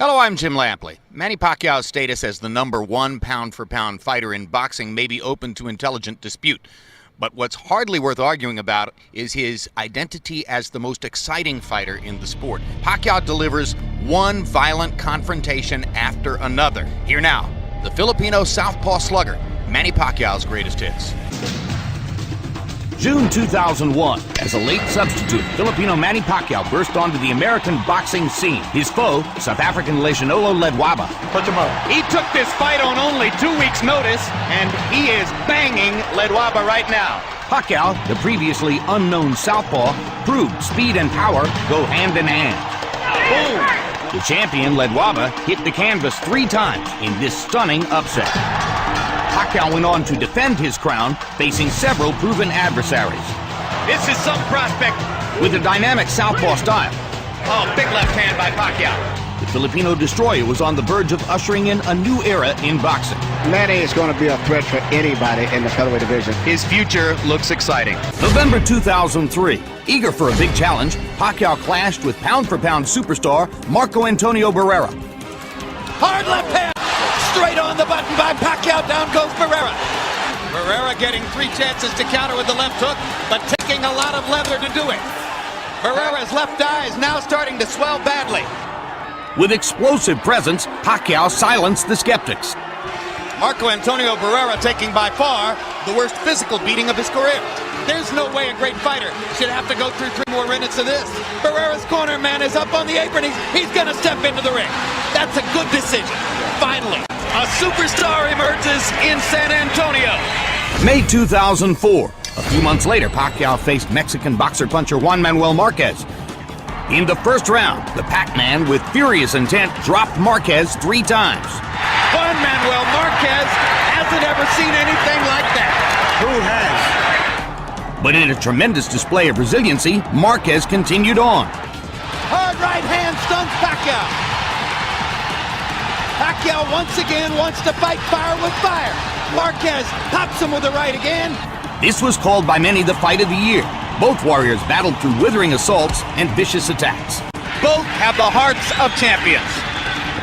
Hello, I'm Jim Lampley. Manny Pacquiao's status as the #1 pound-for-pound fighter in boxing may be open to intelligent dispute. But what's hardly worth arguing about is his identity as the most exciting fighter in the sport. Pacquiao delivers one violent confrontation after another. Here now, the Filipino southpaw slugger, Manny Pacquiao's greatest hits. June 2001, as a late substitute, Filipino Manny Pacquiao burst onto the American boxing scene. His foe, South African Lesionolo Ledwaba. Punch him up. He took this fight on only 2 weeks' notice, and he is banging Ledwaba right now. Pacquiao, the previously unknown southpaw, proved speed and power go hand in hand. Boom! The champion, Ledwaba, hit the canvas 3 times in this stunning upset. Pacquiao went on to defend his crown, facing several proven adversaries. This is some prospect. With a dynamic southpaw style, Oh, big left hand by Pacquiao. the Filipino destroyer was on the verge of ushering in a new era in boxing. Manny is going to be a threat for anybody in the featherweight division. His future looks exciting. November 2003, eager for a big challenge, Pacquiao clashed with pound-for-pound superstar Marco Antonio Barrera. Hard left hand, straight on the button by Pacquiao, down goes Barrera. Barrera getting 3 chances to counter with the left hook, but taking a lot of leather to do it. Barrera's left eye is now starting to swell badly. With explosive presence, Pacquiao silenced the skeptics. Marco Antonio Barrera taking by far the worst physical beating of his career. There's no way a great fighter should have to go through 3 more minutes of this. Barrera's corner man is up on the apron. He's going to step into the ring. That's a good decision. Finally, a superstar emerges in San Antonio. May 2004. A few months later, Pacquiao faced Mexican boxer-puncher Juan Manuel Marquez. In the first round, the Pac-Man, with furious intent, dropped Marquez 3 times. Juan Manuel Marquez hasn't ever seen anything like that. Who has? But in a tremendous display of resiliency, Marquez continued on. Hard right hand stuns Pacquiao. Pacquiao once again wants to fight fire with fire. Marquez pops him with the right again. This was called by many the fight of the year. Both warriors battled through withering assaults and vicious attacks. Both have the hearts of champions.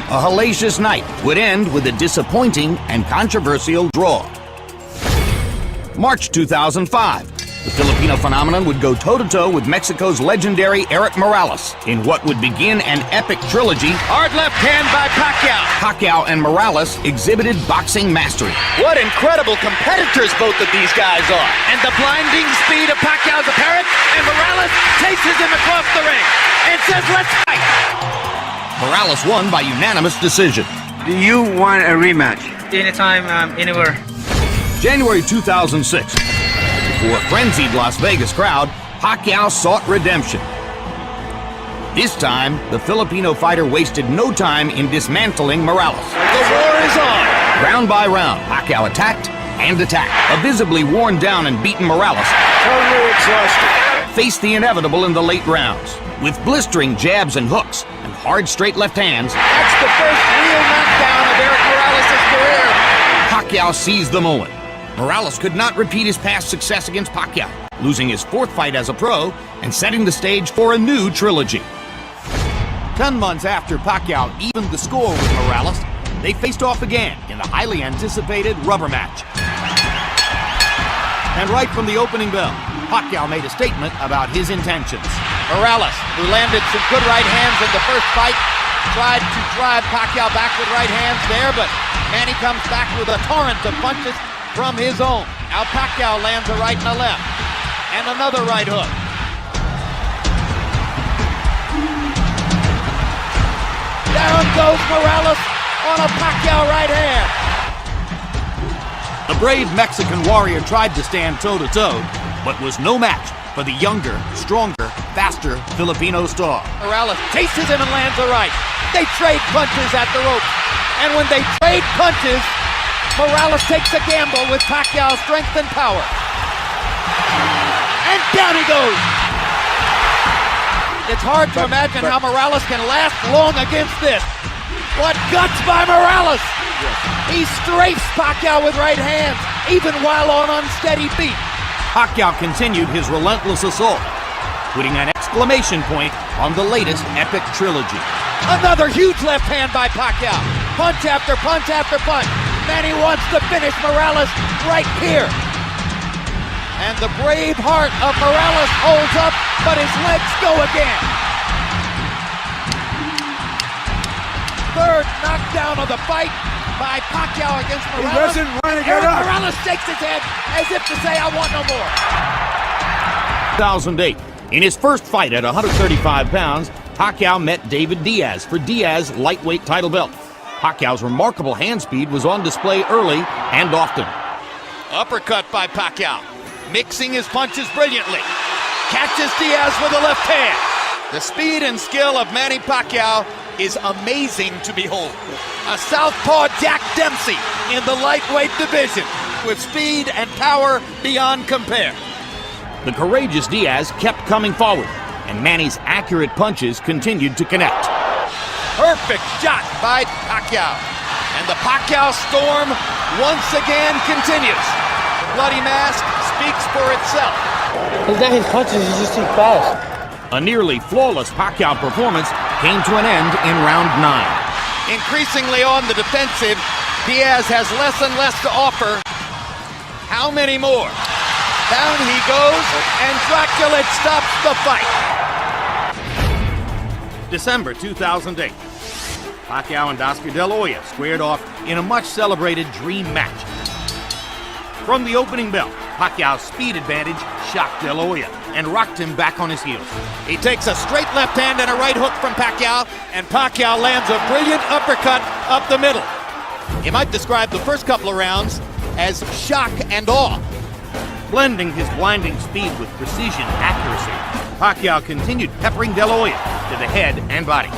A hellacious night would end with a disappointing and controversial draw. March 2005. The Filipino phenomenon would go toe-to-toe with Mexico's legendary Erik Morales in what would begin an epic trilogy. Hard left hand by Pacquiao. Pacquiao and Morales exhibited boxing mastery. What incredible competitors both of these guys are. And the blinding speed of Pacquiao's apparent, and Morales chases him across the ring and says, "Let's fight." Morales won by unanimous decision. Do you want a rematch? Anytime, anywhere. January 2006. Before a frenzied Las Vegas crowd, Pacquiao sought redemption. This time, the Filipino fighter wasted no time in dismantling Morales. The war is on. Round by round, Pacquiao attacked and attacked. A visibly worn down and beaten Morales Totally exhausted. faced the inevitable in the late rounds. With blistering jabs and hooks and hard straight left hands, That's the first real knockdown of Erik Morales' career. Pacquiao seized the moment. Morales could not repeat his past success against Pacquiao, losing his 4th fight as a pro and setting the stage for a new trilogy. 10 months after Pacquiao evened the score with Morales, they faced off again in the highly anticipated rubber match. And right from the opening bell, Pacquiao made a statement about his intentions. Morales, who landed some good right hands in the first fight, tried to drive Pacquiao back with right hands there, but Manny comes back with a torrent of punches from his own. Now Pacquiao lands a right and a left, and another right hook. Down goes Morales on a Pacquiao right hand. The brave Mexican warrior tried to stand toe-to-toe, but was no match for the younger, stronger, faster Filipino star. Morales chases him and lands a right. They trade punches at the rope, and when they trade punches, Morales takes a gamble with Pacquiao's strength and power. And down he goes. It's hard to imagine how Morales can last long against this. What guts by Morales! He strafes Pacquiao with right hands, even while on unsteady feet. Pacquiao continued his relentless assault, putting an exclamation point on the latest epic trilogy. Another huge left hand by Pacquiao. Punch after punch after punch. Manny wants to finish Morales right here. And the brave heart of Morales holds up, but his legs go again. Third knockdown of the fight by Pacquiao against Morales. Morales shakes his head as if to say, I want no more. 2008. In his first fight at 135 pounds, Pacquiao met David Diaz for Diaz's lightweight title belt. Pacquiao's remarkable hand speed was on display early and often. Uppercut by Pacquiao, mixing his punches brilliantly. Catches Diaz with a left hand. The speed and skill of Manny Pacquiao is amazing to behold. A southpaw Jack Dempsey in the lightweight division with speed and power beyond compare. The courageous Diaz kept coming forward, and Manny's accurate punches continued to connect. Perfect shot by Pacquiao. And the Pacquiao storm once again continues. Bloody Mask speaks for itself. It's not his punches, he's just too fast. A nearly flawless Pacquiao performance came to an end in round 9. Increasingly on the defensive, Diaz has less and less to offer. How many more? Down he goes, and Dracula stops the fight. December 2008. Pacquiao and Oscar De La Hoya squared off in a much-celebrated dream match. From the opening bell, Pacquiao's speed advantage shocked De La Hoya and rocked him back on his heels. He takes a straight left hand and a right hook from Pacquiao, and Pacquiao lands a brilliant uppercut up the middle. You might describe the first couple of rounds as shock and awe. Blending his blinding speed with precision accuracy, Pacquiao continued peppering De La Hoya to the head and body.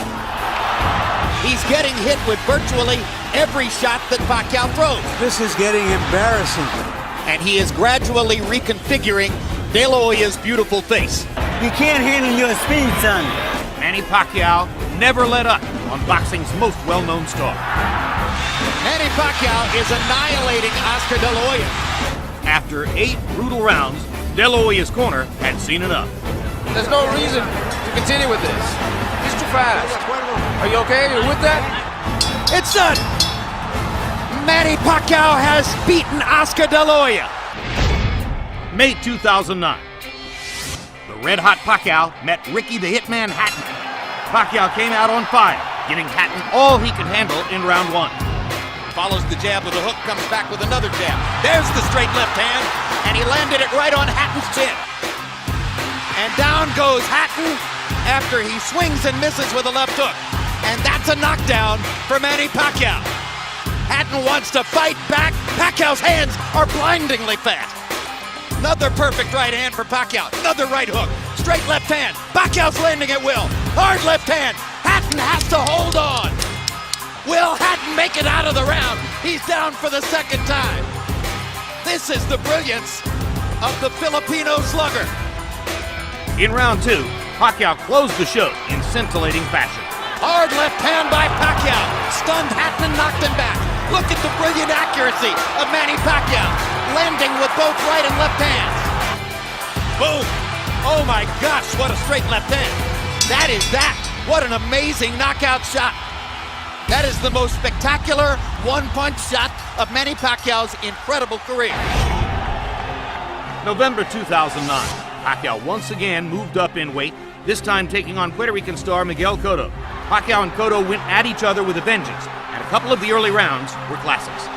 He's getting hit with virtually every shot that Pacquiao throws. This is getting embarrassing. And he is gradually reconfiguring De La Hoya's beautiful face. You can't handle your speed, son. Manny Pacquiao never let up on boxing's most well-known star. Manny Pacquiao is annihilating Oscar De La Hoya. After 8 brutal rounds, De La Hoya's corner had seen enough. There's no reason to continue with this. He's too fast. Are you okay? You're with that? It's done! Manny Pacquiao has beaten Oscar De La Hoya. May 2009. The red-hot Pacquiao met Ricky the Hitman Hatton. Pacquiao came out on fire, giving Hatton all he could handle in round 1. Follows the jab with a hook, comes back with another jab. There's the straight left hand, and he landed it right on Hatton's chin. And down goes Hatton after he swings and misses with a left hook. And that's a knockdown for Manny Pacquiao. Hatton wants to fight back. Pacquiao's hands are blindingly fast. Another perfect right hand for Pacquiao. Another right hook. Straight left hand. Pacquiao's landing at will. Hard left hand. Hatton has to hold on. Will Hatton make it out of the round? He's down for the second time. This is the brilliance of the Filipino slugger. In round 2, Pacquiao closed the show in scintillating fashion. Hard left hand by Pacquiao. Stunned Hatton and knocked him back. Look at the brilliant accuracy of Manny Pacquiao. Landing with both right and left hands. Boom. Oh my gosh, what a straight left hand. That is that. What an amazing knockout shot. That is the most spectacular one-punch shot of Manny Pacquiao's incredible career. November 2009. Pacquiao once again moved up in weight, this time taking on Puerto Rican star Miguel Cotto. Pacquiao and Cotto went at each other with a vengeance, and a couple of the early rounds were classics.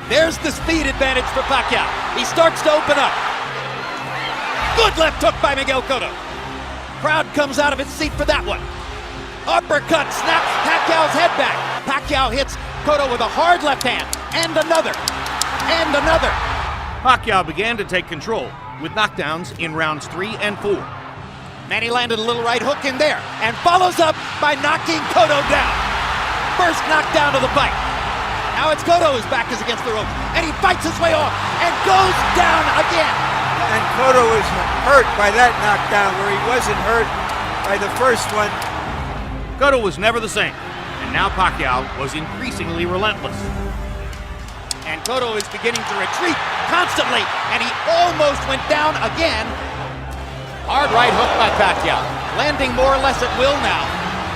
There's the speed advantage for Pacquiao. He starts to open up. Good left hook by Miguel Cotto. Crowd comes out of its seat for that one. Uppercut snaps Pacquiao's head back. Pacquiao hits Cotto with a hard left hand, and another, and another. Pacquiao began to take control with knockdowns in rounds 3 and 4. Manny landed a little right hook in there, and follows up by knocking Cotto down. First knockdown of the fight. Now it's Cotto whose back is against the rope, and he fights his way off, and goes down again. And Cotto was hurt by that knockdown where he wasn't hurt by the first one. Cotto was never the same, and now Pacquiao was increasingly relentless. And Cotto is beginning to retreat constantly, and he almost went down again. Hard right hook by Pacquiao, landing more or less at will now.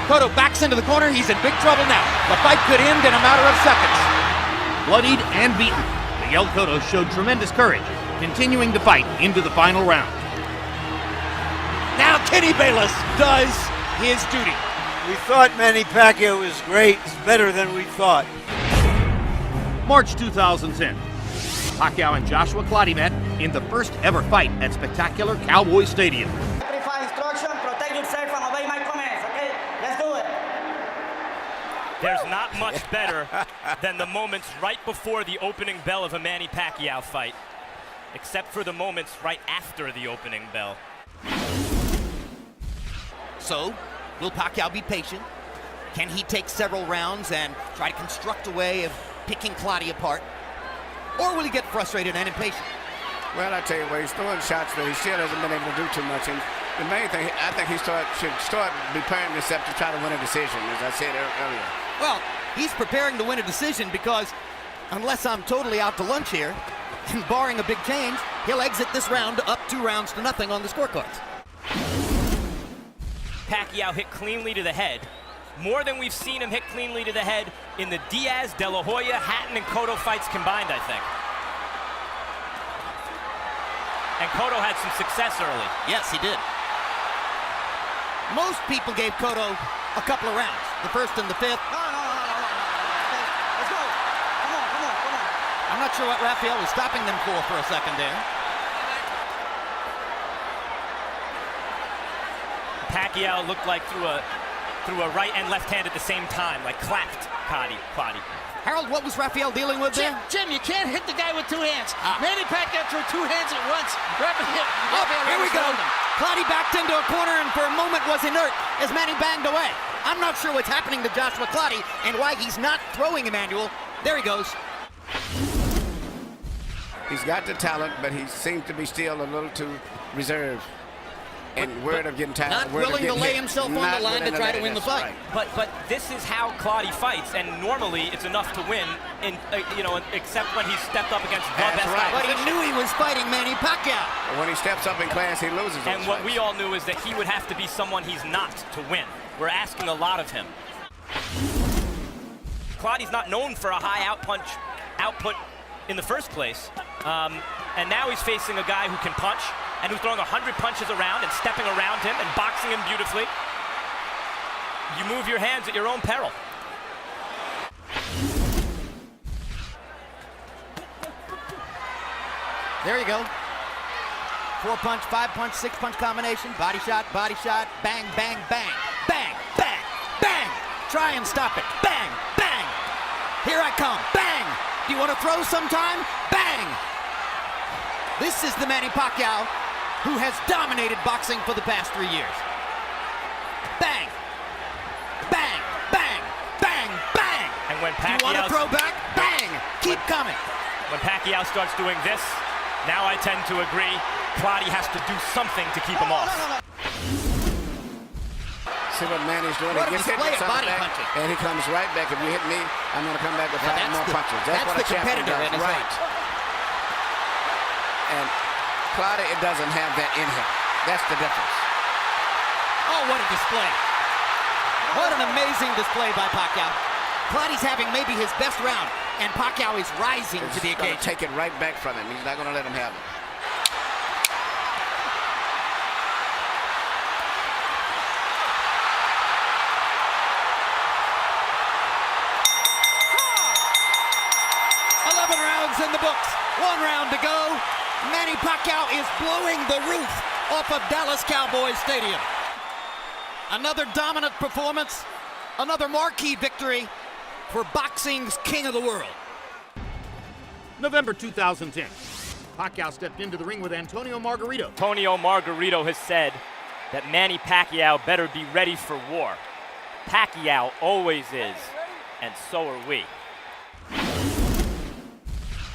Cotto backs into the corner. He's in big trouble now. The fight could end in a matter of seconds. Bloodied and beaten, Miguel Cotto showed tremendous courage, continuing to fight into the final round. Now Kenny Bayless does his duty. We thought Manny Pacquiao was great. It's better than we thought. March 2010. Pacquiao and Joshua Clottey met in the first ever fight at spectacular Cowboy Stadium. Instruction, protect yourself and obey my commands, okay? Let's do it. There's not much better than the moments right before the opening bell of a Manny Pacquiao fight, except for the moments right after the opening bell. So, will Pacquiao be patient? Can he take several rounds and try to construct a way of picking Clottey apart? Or will he get frustrated and impatient? Well, I tell you what, he's throwing shots, but he still hasn't been able to do too much. And the main thing, I think he should start preparing himself to try to win a decision, as I said earlier. Well, he's preparing to win a decision because, unless I'm totally out to lunch here, and barring a big change, he'll exit this round up 2-0 on the scorecards. Pacquiao hit cleanly to the head, more than we've seen him hit cleanly to the head in the Diaz, De La Hoya, Hatton, and Cotto fights combined, I think. And Cotto had some success early. Yes, he did. Most people gave Cotto a couple of rounds, the first and the fifth. No. Let's go. Come on. I'm not sure what Rafael was stopping them for a second there. Pacquiao looked like threw a right and left hand at the same time, like clapped Clottey. Harold, what was Rafael dealing with there? Jim, you can't hit the guy with two hands. Manny Pacquiao threw two hands at once. Here we go. Clottey backed into a corner and for a moment was inert as Manny banged away. I'm not sure what's happening to Joshua Clottey and why he's not throwing Emmanuel. There he goes. He's got the talent, but he seems to be still a little too reserved. And word of getting tired. Not willing to lay himself on the line to try to win the fight. Right. But this is how Clottey fights, and normally it's enough to win, except when he stepped up against the best guy. But he knew he was fighting Manny Pacquiao. But when he steps up in class, he loses. And what we all knew is that he would have to be someone he's not to win. We're asking a lot of him. Clottey's not known for a high output in the first place, and now he's facing a guy who can punch and who's throwing 100 punches around and stepping around him and boxing him beautifully. You move your hands at your own peril. There you go. 4-punch, 5-punch, 6-punch combination. Body shot, bang, bang, bang. Bang, bang, bang. Try and stop it. Bang, bang. Here I come. Bang. Do you want to throw sometime? Bang. This is the Manny Pacquiao who has dominated boxing for the past 3 years. Bang. Bang, bang, bang, bang. And when Do you want to throw back? Bang. Keep coming. When Pacquiao starts doing this, now I tend to agree, Clottey has to do something to keep him off. See what Manny's doing. What He a gets hit display with of body something, punching. and he comes right back. If you hit me, I'm going to come back with 5 more punches. That's what the a champion competitor does. in his Right. And Clottey, it doesn't have that in him. That's the difference. Oh, what a display. What an amazing display by Pacquiao. Clottey's having maybe his best round, and Pacquiao is rising to the He's going occasion. to take it right back from him. He's not going to let him have it. In the books. 1 round to go. Manny Pacquiao is blowing the roof off of Dallas Cowboys Stadium. Another dominant performance, another marquee victory for boxing's king of the world. November 2010. Pacquiao stepped into the ring with Antonio Margarito. Antonio Margarito has said that Manny Pacquiao better be ready for war. Pacquiao always is, and so are we.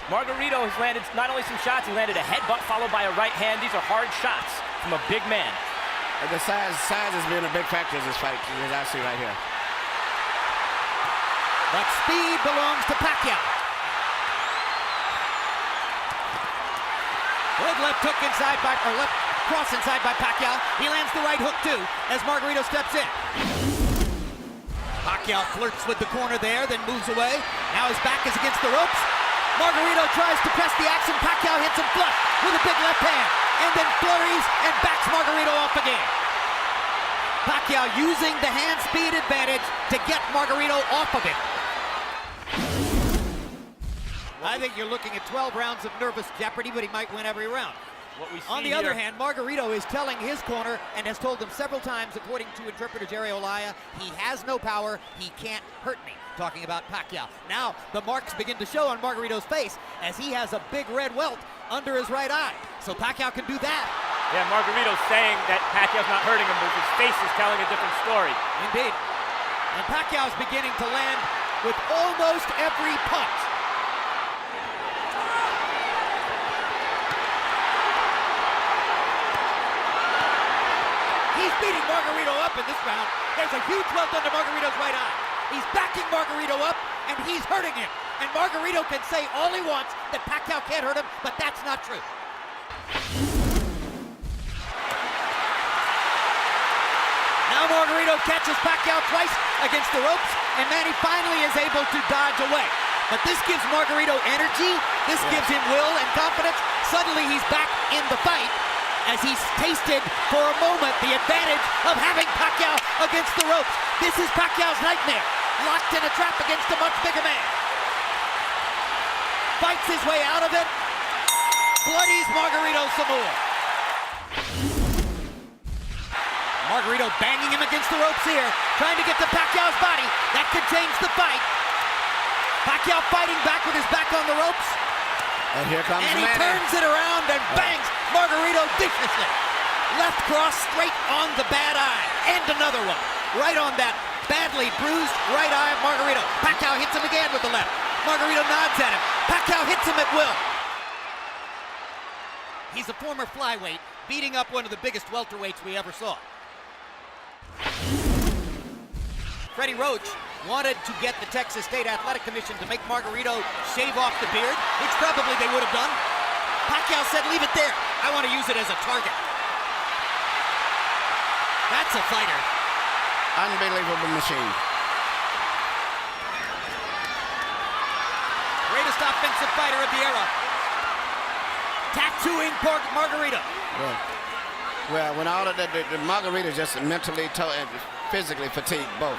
Margarito has landed not only some shots, he landed a headbutt followed by a right hand. These are hard shots from a big man. And the size has been a big factor in this fight, as I see right here. But speed belongs to Pacquiao. Good left hook inside or left cross inside by Pacquiao. He lands the right hook too as Margarito steps in. Pacquiao flirts with the corner there, then moves away. Now his back is against the ropes. Margarito tries to press the action. Pacquiao hits him flush with a big left hand, and then flurries and backs Margarito off again. Pacquiao using the hand speed advantage to get Margarito off of it. I think you're looking at 12 rounds of nervous jeopardy, but he might win every round. What we see On the other hand, Margarito is telling his corner and has told them several times, according to interpreter Jerry Olaya, he has no power, he can't hurt me. Talking about Pacquiao. Now the marks begin to show on Margarito's face as he has a big red welt under his right eye. So Pacquiao can do that. Yeah, Margarito's saying that Pacquiao's not hurting him, but his face is telling a different story. Indeed. And Pacquiao's beginning to land with almost every punch. He's beating Margarito up in this round. There's a huge welt under Margarito's right eye. He's backing Margarito up, and he's hurting him. And Margarito can say all he wants that Pacquiao can't hurt him, but that's not true. Now Margarito catches Pacquiao twice against the ropes, and Manny finally is able to dodge away. But this gives Margarito energy, this gives him will and confidence. Suddenly he's back in the fight, as he's tasted for a moment the advantage of having Pacquiao against the ropes. This is Pacquiao's nightmare, locked in a trap against a much bigger man. Fights his way out of it, bloodies Margarito some more. Margarito banging him against the ropes here, trying to get to Pacquiao's body. That could change the fight. Pacquiao fighting back with his back on the ropes. And here comes And he Manny. turns it around and bangs Margarito viciously. Left cross straight on the bad eye. And another one. Right on that badly bruised right eye of Margarito. Pacquiao hits him again with the left. Margarito nods at him. Pacquiao hits him at will. He's a former flyweight, beating up one of the biggest welterweights we ever saw. Freddie Roach wanted to get the Texas State Athletic Commission to make Margarito shave off the beard, which probably they would have done. Pacquiao said, leave it there. I want to use it as a target. That's a fighter. Unbelievable machine. Greatest offensive fighter of the era. Tattooing Margarito. Well, when all of the Margarita's just mentally and physically fatigued both.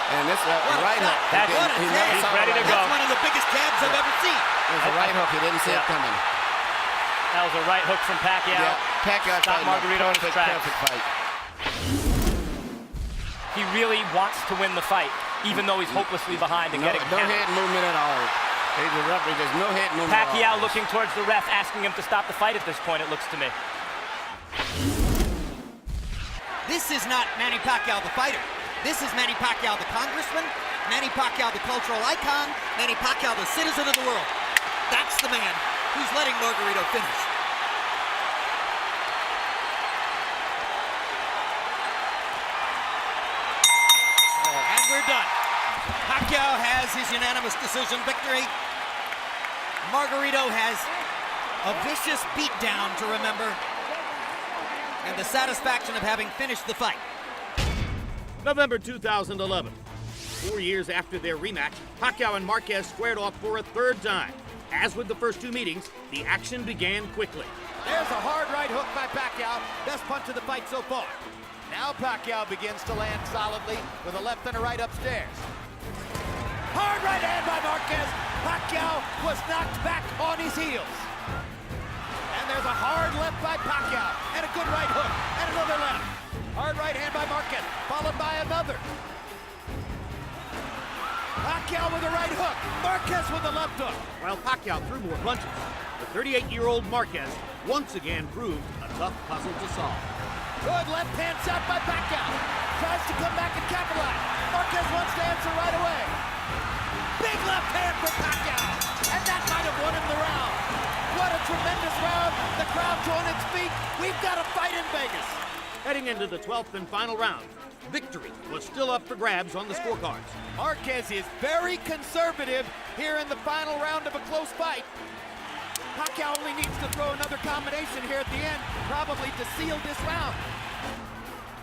And this right hook. He's ready to go. That's one of the biggest jabs I've ever seen. It was a right hook. He didn't see it coming. That was a right hook from Pacquiao. Yeah, Pacquiao stopped Margarito in his tracks. Perfect fight. He really wants to win the fight, even though he's hopelessly behind and getting no counted. head movement at all. He's a referee. There's no head movement. Pacquiao looking towards the ref, asking him to stop the fight at this point, it looks to me. This is not Manny Pacquiao the fighter. This is Manny Pacquiao the congressman, Manny Pacquiao the cultural icon, Manny Pacquiao the citizen of the world. That's the man who's letting Margarito finish. And we're done. Pacquiao has his unanimous decision victory. Margarito has a vicious beatdown to remember, and the satisfaction of having finished the fight. November 2011. 4 years after their rematch, Pacquiao and Marquez squared off for a third time. As with the first two meetings, the action began quickly. There's a hard right hook by Pacquiao. Best punch of the fight so far. Now Pacquiao begins to land solidly with a left and a right upstairs. Hard right hand by Marquez. Pacquiao was knocked back on his heels. And there's a hard left by Pacquiao. And a good right hook. And another left. Hard right hand by Marquez, followed by another. Pacquiao with a right hook. Marquez with a left hook. While Pacquiao threw more punches, the 38-year-old Marquez once again proved a tough puzzle to solve. Good left hand shot by Pacquiao. Tries to come back and capitalize. Marquez wants to answer right away. Big left hand from Pacquiao. And that might have won him the round. What a tremendous round. The crowd's on its feet. We've got a fight in Vegas. Heading into the 12th and final round, victory was still up for grabs on the scorecards. Marquez is very conservative here in the final round of a close fight. Pacquiao only needs to throw another combination here at the end, probably to seal this round.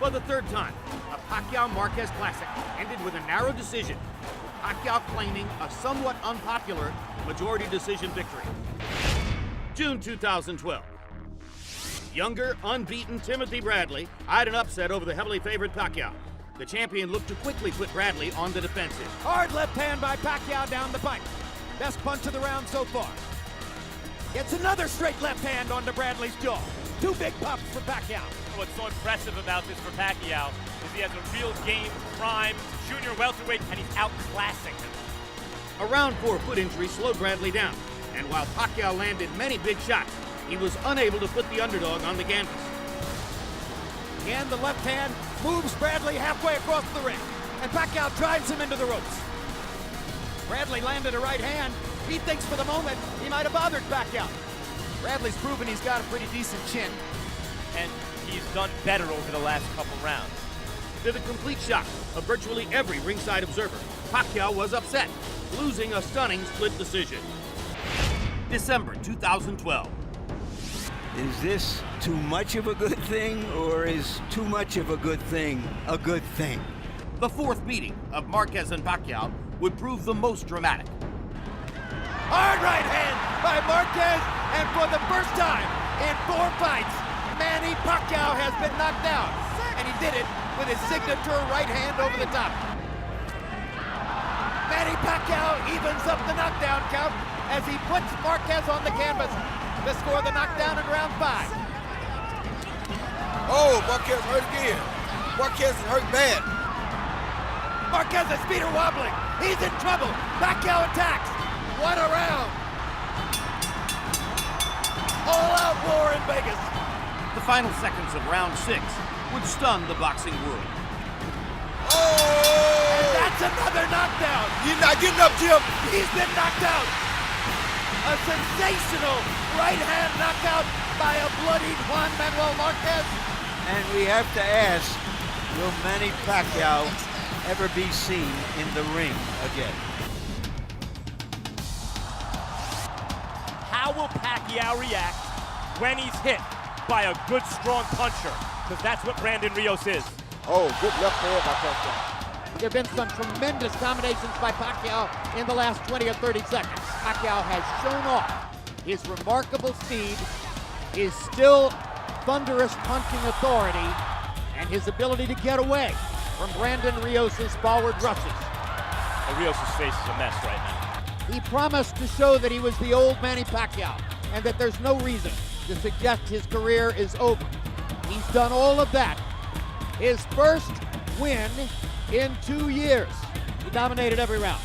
For the third time, a Pacquiao-Marquez Classic ended with a narrow decision, with Pacquiao claiming a somewhat unpopular majority decision victory. June 2012. Younger, unbeaten Timothy Bradley eyed an upset over the heavily favored Pacquiao. The champion looked to quickly put Bradley on the defensive. Hard left hand by Pacquiao down the pipe. Best punch of the round so far. Gets another straight left hand onto Bradley's jaw. Two big pops for Pacquiao. What's so impressive about this for Pacquiao is he has a real game, prime, junior welterweight, and he's outclassing him. A round 4 foot injury slowed Bradley down, and while Pacquiao landed many big shots, he was unable to put the underdog on the canvas. Again, the left hand moves Bradley halfway across the ring, and Pacquiao drives him into the ropes. Bradley landed a right hand. He thinks for the moment he might have bothered Pacquiao. Bradley's proven he's got a pretty decent chin. And he's done better over the last couple rounds. To the complete shock of virtually every ringside observer, Pacquiao was upset, losing a stunning split decision. December 2012. Is this too much of a good thing, or is too much of a good thing a good thing? The fourth meeting of Marquez and Pacquiao would prove the most dramatic. Hard right hand by Marquez, and for the first time in 4 fights, Manny Pacquiao has been knocked out, and he did it with his signature right hand over the top. Manny Pacquiao evens up the knockdown count as he puts Marquez on the canvas to score the knockdown in round 5. Oh, Marquez hurt again. Marquez is hurt bad. Marquez's feet are wobbling. He's in trouble. Pacquiao attacks. What a round. All-out war in Vegas. The final seconds of round 6 would stun the boxing world. Oh! And that's another knockdown. You're not getting up, Jim. He's been knocked out. A sensational right-hand knockout by a bloodied Juan Manuel Marquez. And we have to ask, will Manny Pacquiao ever be seen in the ring again? How will Pacquiao react when he's hit by a good, strong puncher? Because that's what Brandon Rios is. Oh, good left hand by Pacquiao. There have been some tremendous combinations by Pacquiao in the last 20 or 30 seconds. Pacquiao has shown off his remarkable speed, his still thunderous punching authority, and his ability to get away from Brandon Rios' forward rushes. Rios' face is a mess right now. He promised to show that he was the old Manny Pacquiao and that there's no reason to suggest his career is over. He's done all of that. His first win in 2 years. He dominated every round.